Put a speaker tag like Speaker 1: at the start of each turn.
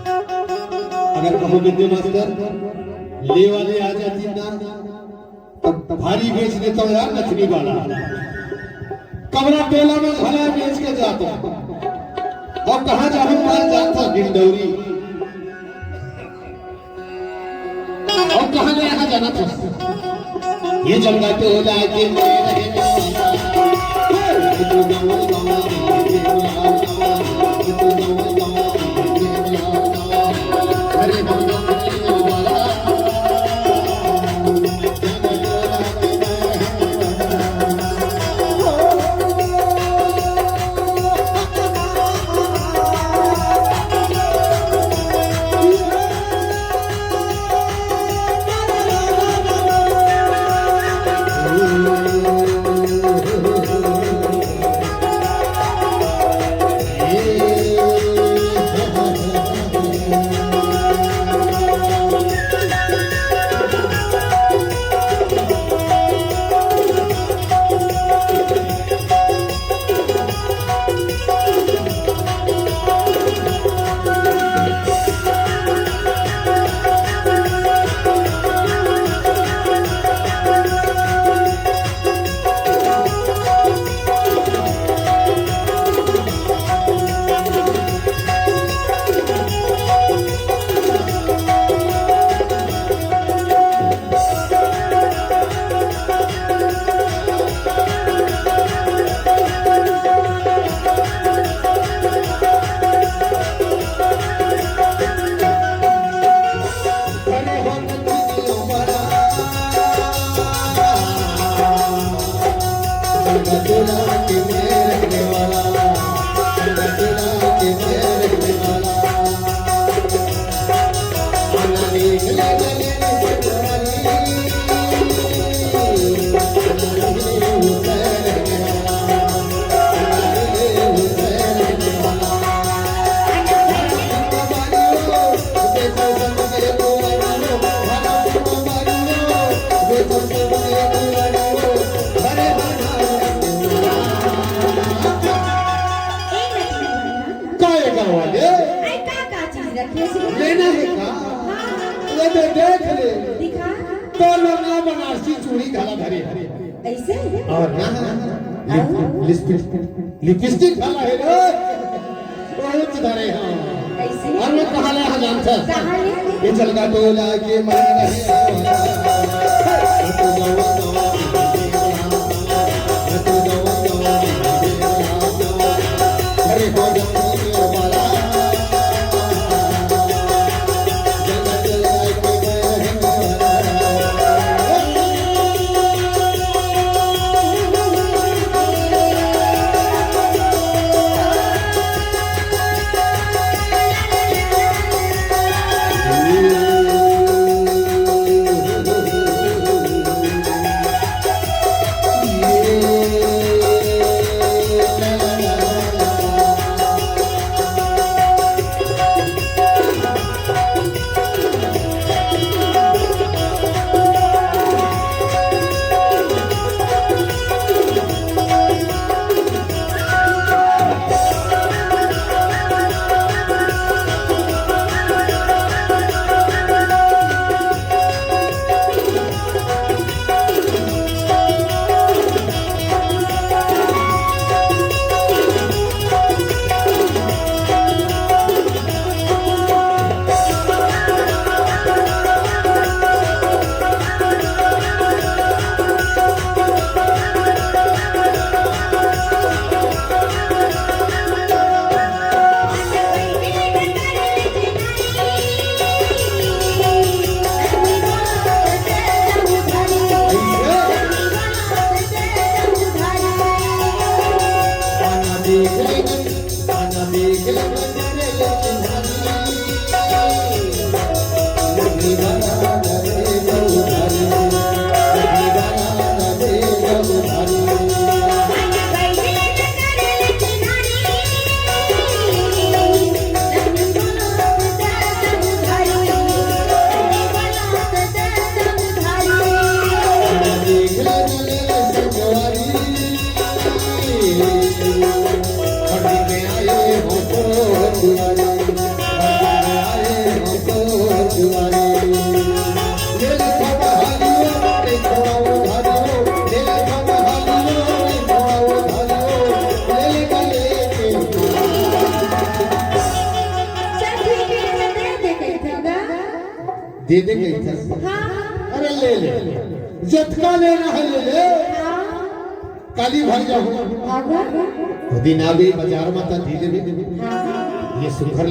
Speaker 1: अगर कहो विद्या मास्टर ले वाले आ जाती ना तब भारी बेच देता हूँ यार नथनी वाला कमरा टोला में भला बेच के जाता और कहाँ जाऊँ माल जाता गिरदौरी और कहाँ ले यहाँ जाना था ये जंगा टोला के लेना है का ये देख ले
Speaker 2: दिखा
Speaker 1: तो लोग बनारसी चूड़ी घाला धरे
Speaker 2: ऐसे
Speaker 1: और ना लिपस्टिक घाला है रे बहुत धरे हां
Speaker 2: ऐसे
Speaker 1: और मैं कहां ले जानता
Speaker 2: कहां ले
Speaker 1: ये चलगा टोला के मन रहे देख ले आना देख ले तेरे लक्ष्मी बना दे बहुधारी लक्ष्मी बना दे बहुधारी दे दे कैसा अरे ले ले जतका लेना है ले ले काली भर जाओ दिन आवे बाजार में तो धीरे ये सुखर